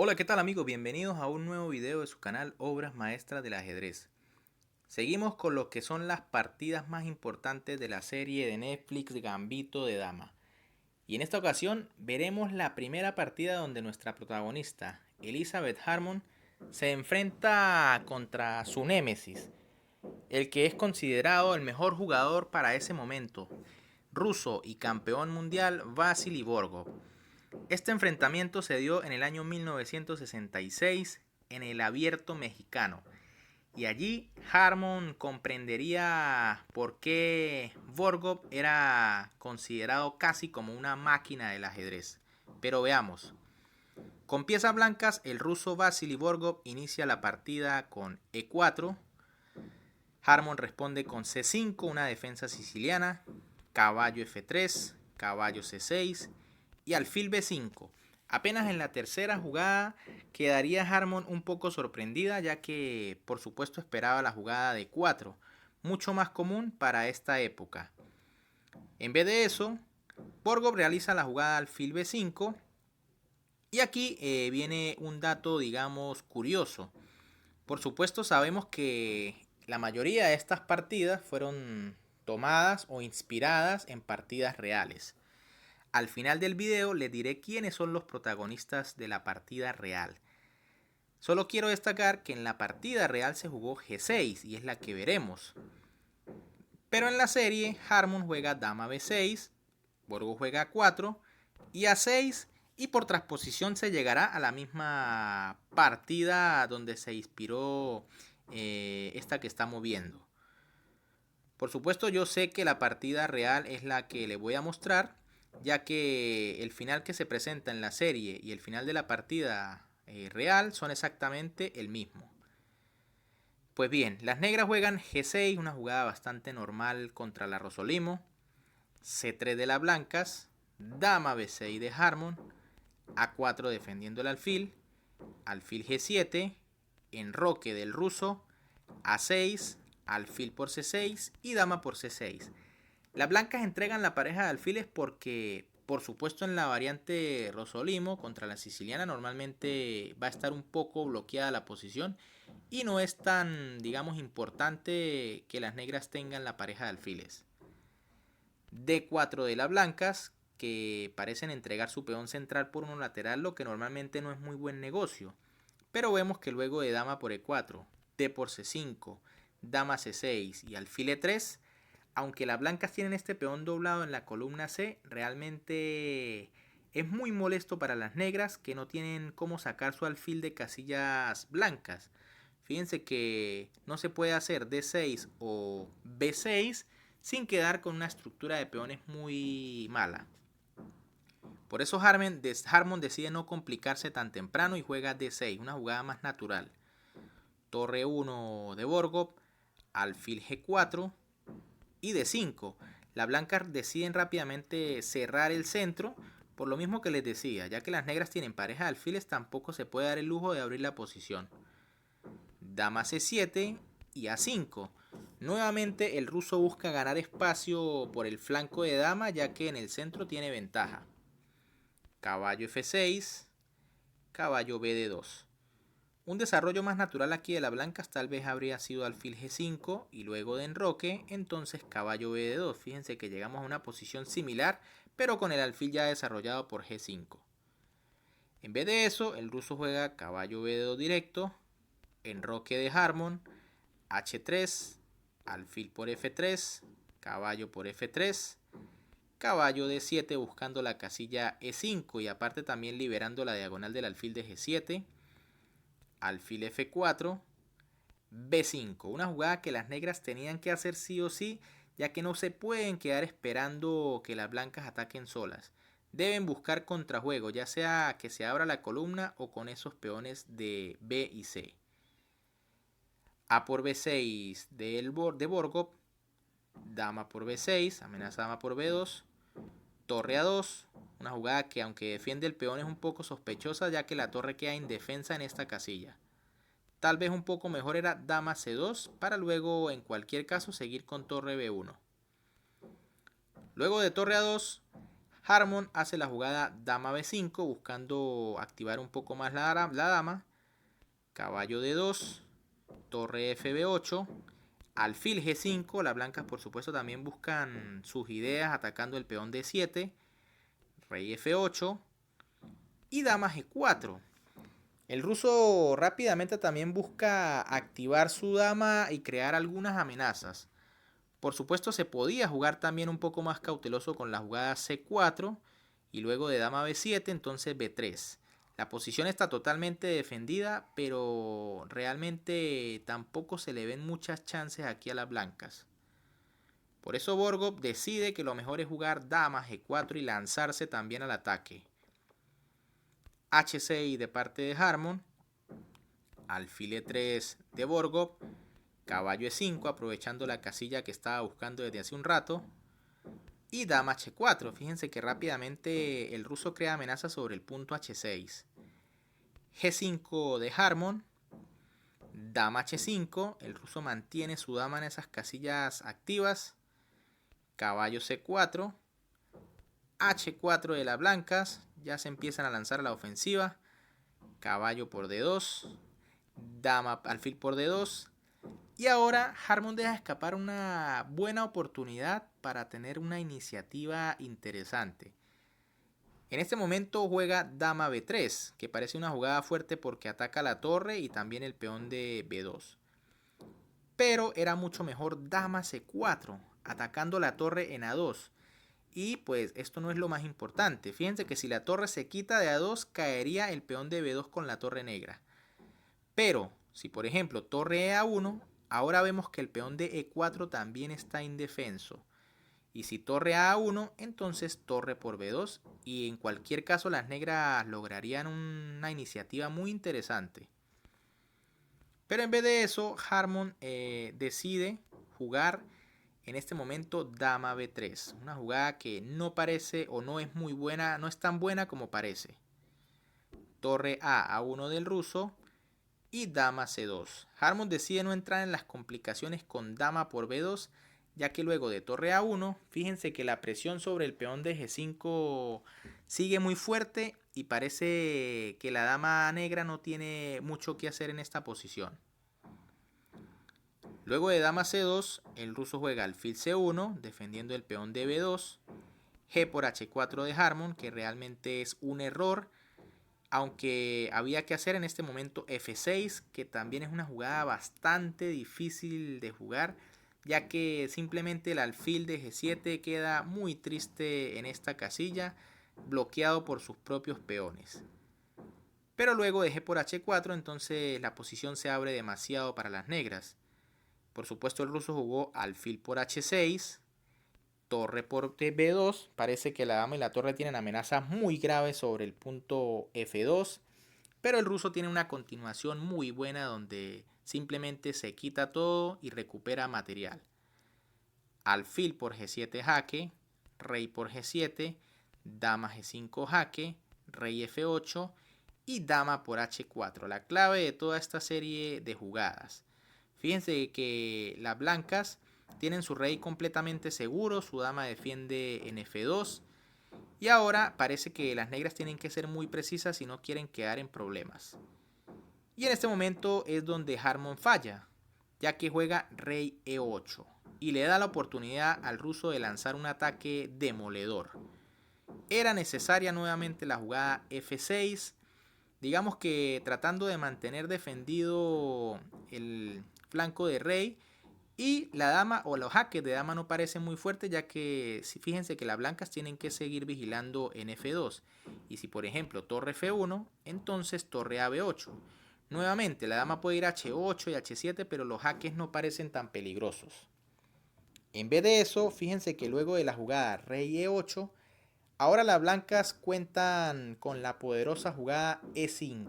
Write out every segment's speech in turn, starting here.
Hola, ¿qué tal amigos? Bienvenidos a un nuevo video de su canal Obras Maestras del Ajedrez. Seguimos con lo que son las partidas más importantes de la serie de Netflix Gambito de Dama. Y en esta ocasión veremos la primera partida donde nuestra protagonista, Elizabeth Harmon, se enfrenta contra su némesis, el que es considerado el mejor jugador para ese momento, ruso y campeón mundial Vasily Borgov. Este enfrentamiento se dio en el año 1966 en el Abierto Mexicano, y allí Harmon comprendería por qué Borgov era considerado casi como una máquina del ajedrez. Pero veamos. Con piezas blancas, el ruso Vasily Borgov inicia la partida con E4. Harmon responde con C5, una defensa siciliana, caballo F3, caballo C6 y alfil B5. Apenas en la tercera jugada quedaría Harmon un poco sorprendida, ya que por supuesto esperaba la jugada de 4, mucho más común para esta época. En vez de eso, Borgov realiza la jugada alfil B5, y aquí viene un dato, digamos, curioso. Por supuesto sabemos que la mayoría de estas partidas fueron tomadas o inspiradas en partidas reales. Al final del video les diré quiénes son los protagonistas de la partida real. Solo quiero destacar que en la partida real se jugó G6 y es la que veremos. Pero en la serie Harmon juega dama B6, Borgo juega A4 y A6, y por transposición se llegará a la misma partida donde se inspiró esta que estamos viendo. Por supuesto yo sé que la partida real es la que le voy a mostrar, ya que el final que se presenta en la serie y el final de la partida real son exactamente el mismo. Pues bien, las negras juegan G6, una jugada bastante normal contra la Rosolimo, C3 de las blancas, dama B6 de Harmon, A4 defendiendo el alfil, alfil G7, enroque del ruso, A6, alfil por C6 y dama por C6. Las blancas entregan la pareja de alfiles porque, por supuesto, en la variante Rosolimo contra la siciliana normalmente va a estar un poco bloqueada la posición y no es tan, digamos, importante que las negras tengan la pareja de alfiles. D4 de las blancas, que parecen entregar su peón central por uno lateral, lo que normalmente no es muy buen negocio. Pero vemos que luego de dama por E4, D por C5, dama C6 y alfil E3, aunque las blancas tienen este peón doblado en la columna C, realmente es muy molesto para las negras, que no tienen cómo sacar su alfil de casillas blancas. Fíjense que no se puede hacer D6 o B6 sin quedar con una estructura de peones muy mala. Por eso Harmon decide no complicarse tan temprano y juega D6, una jugada más natural. Torre 1 de Borgov, alfil G4 y D5. Las blancas deciden rápidamente cerrar el centro, por lo mismo que les decía, ya que las negras tienen pareja de alfiles, tampoco se puede dar el lujo de abrir la posición. Dama C7 y A5. Nuevamente el ruso busca ganar espacio por el flanco de dama, ya que en el centro tiene ventaja. Caballo F6, caballo BD2. Un desarrollo más natural aquí de las blancas tal vez habría sido alfil G5 y luego de enroque, entonces caballo BD2. Fíjense que llegamos a una posición similar, pero con el alfil ya desarrollado por G5. En vez de eso, el ruso juega caballo BD2 directo, enroque de Harmon, H3, alfil por F3, caballo por F3, caballo D7 buscando la casilla E5 y aparte también liberando la diagonal del alfil de G7, alfil F4, B5, una jugada que las negras tenían que hacer sí o sí, ya que no se pueden quedar esperando que las blancas ataquen solas. Deben buscar contrajuego, ya sea que se abra la columna o con esos peones de B y C. A por B6 de Borgov, dama por B6, amenaza dama por B2, torre A2, una jugada que aunque defiende el peón es un poco sospechosa, ya que la torre queda indefensa en esta casilla. Tal vez un poco mejor era dama C2 para luego en cualquier caso seguir con torre B1. Luego de torre A2, Harmon hace la jugada dama b5 buscando activar un poco más la dama. Caballo d2, torre fb8, alfil g5. Las blancas por supuesto también buscan sus ideas atacando el peón d7, rey f8 y dama g4. El ruso rápidamente también busca activar su dama y crear algunas amenazas. Por supuesto se podía jugar también un poco más cauteloso con la jugada c4 y luego de dama b7, entonces b3. La posición está totalmente defendida, pero realmente tampoco se le ven muchas chances aquí a las blancas. Por eso Borgov decide que lo mejor es jugar dama g4 y lanzarse también al ataque. h6 de parte de Harmon, alfil e3 de Borgov, caballo e5 aprovechando la casilla que estaba buscando desde hace un rato, y dama h4. Fíjense que rápidamente el ruso crea amenazas sobre el punto h6. g5 de Harmon, dama h5, el ruso mantiene su dama en esas casillas activas, caballo c4, h4 de las blancas, ya se empiezan a lanzar a la ofensiva, caballo por d2, dama alfil por d2, y ahora Harmon deja escapar una buena oportunidad para tener una iniciativa interesante. En este momento juega dama b3, que parece una jugada fuerte porque ataca la torre y también el peón de b2. Pero era mucho mejor dama c4, atacando la torre en a2. Y pues esto no es lo más importante. Fíjense que si la torre se quita de a2, caería el peón de b2 con la torre negra. Pero si por ejemplo torre e a1, ahora vemos que el peón de e4 también está indefenso. Y si torre a a1, entonces torre por b2. Y en cualquier caso las negras lograrían una iniciativa muy interesante. Pero en vez de eso, Harmon decide jugar en este momento dama b3. Una jugada que no parece o no es muy buena, no es tan buena como parece. Torre a a1 del ruso y dama c2. Harmon decide no entrar en las complicaciones con dama por b2, ya que luego de torre a1, fíjense que la presión sobre el peón de g5 sigue muy fuerte y parece que la dama negra no tiene mucho que hacer en esta posición. Luego de dama c2, el ruso juega alfil c1, defendiendo el peón de b2, g por h4 de Harmon, que realmente es un error, aunque había que hacer en este momento f6, que también es una jugada bastante difícil de jugar, ya que simplemente el alfil de g7 queda muy triste en esta casilla, bloqueado por sus propios peones. Pero luego de g por h4, entonces la posición se abre demasiado para las negras. Por supuesto el ruso jugó alfil por h6, torre por b2. Parece que la dama y la torre tienen amenazas muy graves sobre el punto f2. Pero el ruso tiene una continuación muy buena donde simplemente se quita todo y recupera material. Alfil por g7 jaque, rey por g7, dama g5 jaque, rey f8 y dama por h4. La clave de toda esta serie de jugadas. Fíjense que las blancas tienen su rey completamente seguro, su dama defiende en f2. Y ahora parece que las negras tienen que ser muy precisas si no quieren quedar en problemas. Y en este momento es donde Harmon falla, ya que juega rey e8 y le da la oportunidad al ruso de lanzar un ataque demoledor. Era necesaria nuevamente la jugada f6, digamos que tratando de mantener defendido el flanco de rey, y la dama o los jaques de dama no parecen muy fuertes, ya que fíjense que las blancas tienen que seguir vigilando en f2. Y si por ejemplo torre f1, entonces torre a b8. Nuevamente la dama puede ir a h8 y h7, pero los jaques no parecen tan peligrosos. En vez de eso, fíjense que luego de la jugada rey e8, ahora las blancas cuentan con la poderosa jugada e5,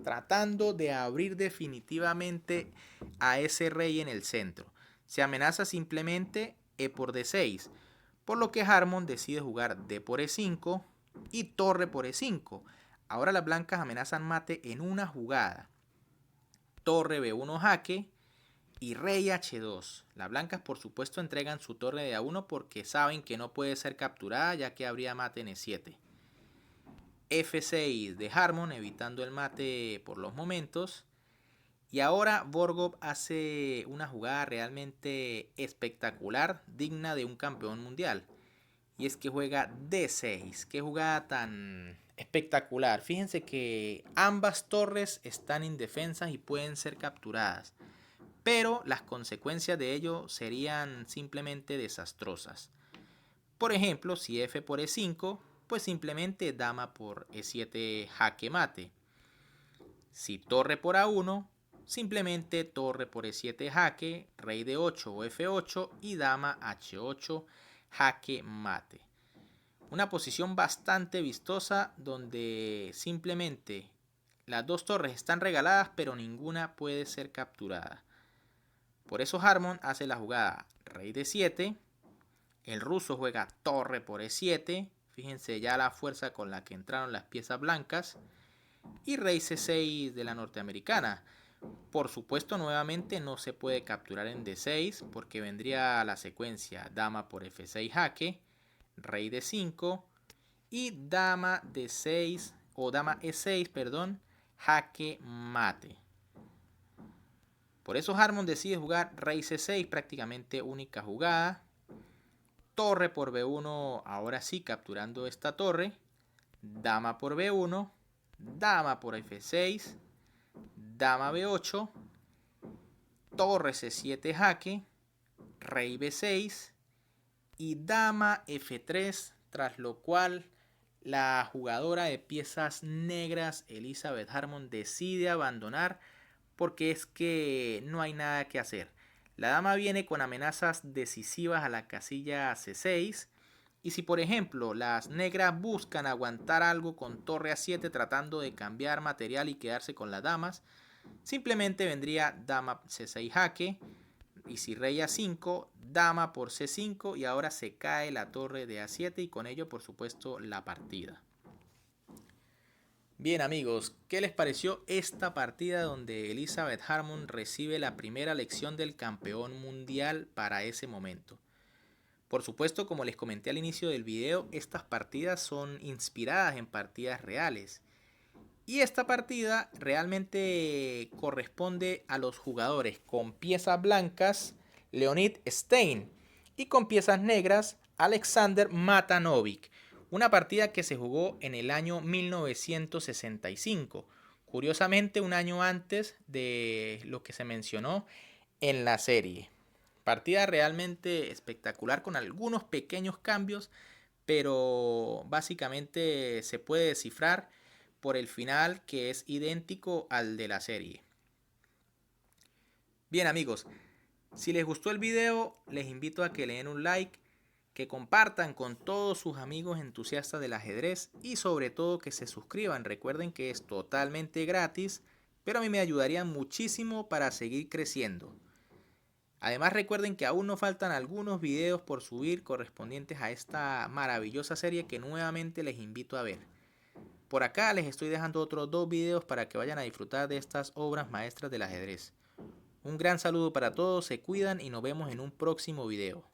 tratando de abrir definitivamente a ese rey en el centro. Se amenaza simplemente e por d6, por lo que Harmon decide jugar d por e5 y torre por e5. Ahora las blancas amenazan mate en una jugada. Torre b1 jaque y rey H2. Las blancas por supuesto entregan su torre de A1 porque saben que no puede ser capturada ya que habría mate en E7. F6 de Harmon, evitando el mate por los momentos. Y ahora Borgov hace una jugada realmente espectacular, digna de un campeón mundial. Y es que juega D6. Qué jugada tan espectacular. Fíjense que ambas torres están indefensas y pueden ser capturadas. Pero las consecuencias de ello serían simplemente desastrosas. Por ejemplo, si F por E5, pues simplemente dama por E7 jaque mate. Si torre por A1, simplemente torre por E7 jaque, rey D8 o F8 y dama H8 jaque mate. Una posición bastante vistosa donde simplemente las dos torres están regaladas pero ninguna puede ser capturada. Por eso Harmon hace la jugada rey D7, el ruso juega torre por E7, fíjense ya la fuerza con la que entraron las piezas blancas, y rey C6 de la norteamericana. Por supuesto, nuevamente no se puede capturar en D6 porque vendría la secuencia dama por F6 jaque, rey D5 y dama D6 o dama E6, perdón, jaque mate. Por eso Harmon decide jugar rey C6, prácticamente única jugada. Torre por B1, ahora sí capturando esta torre. Dama por B1, dama por F6, dama B8, torre C7 jaque, rey B6 y dama F3, tras lo cual la jugadora de piezas negras Elizabeth Harmon decide abandonar porque es que no hay nada que hacer. La dama viene con amenazas decisivas a la casilla C6 y si por ejemplo las negras buscan aguantar algo con torre A7 tratando de cambiar material y quedarse con las damas, simplemente vendría dama C6 jaque y si rey A5, dama por C5 y ahora se cae la torre de A7 y con ello por supuesto la partida. Bien amigos, ¿qué les pareció esta partida donde Elizabeth Harmon recibe la primera lección del campeón mundial para ese momento? Por supuesto, como les comenté al inicio del video, estas partidas son inspiradas en partidas reales. Y esta partida realmente corresponde a los jugadores con piezas blancas, Leonid Stein, y con piezas negras, Alexander Matanovic. Una partida que se jugó en el año 1965, curiosamente un año antes de lo que se mencionó en la serie. Partida realmente espectacular con algunos pequeños cambios, pero básicamente se puede descifrar por el final que es idéntico al de la serie. Bien amigos, si les gustó el video les invito a que le den un like, que compartan con todos sus amigos entusiastas del ajedrez y sobre todo que se suscriban. Recuerden que es totalmente gratis, pero a mí me ayudarían muchísimo para seguir creciendo. Además recuerden que aún nos faltan algunos videos por subir correspondientes a esta maravillosa serie que nuevamente les invito a ver. Por acá les estoy dejando otros 2 videos para que vayan a disfrutar de estas obras maestras del ajedrez. Un gran saludo para todos, se cuidan y nos vemos en un próximo video.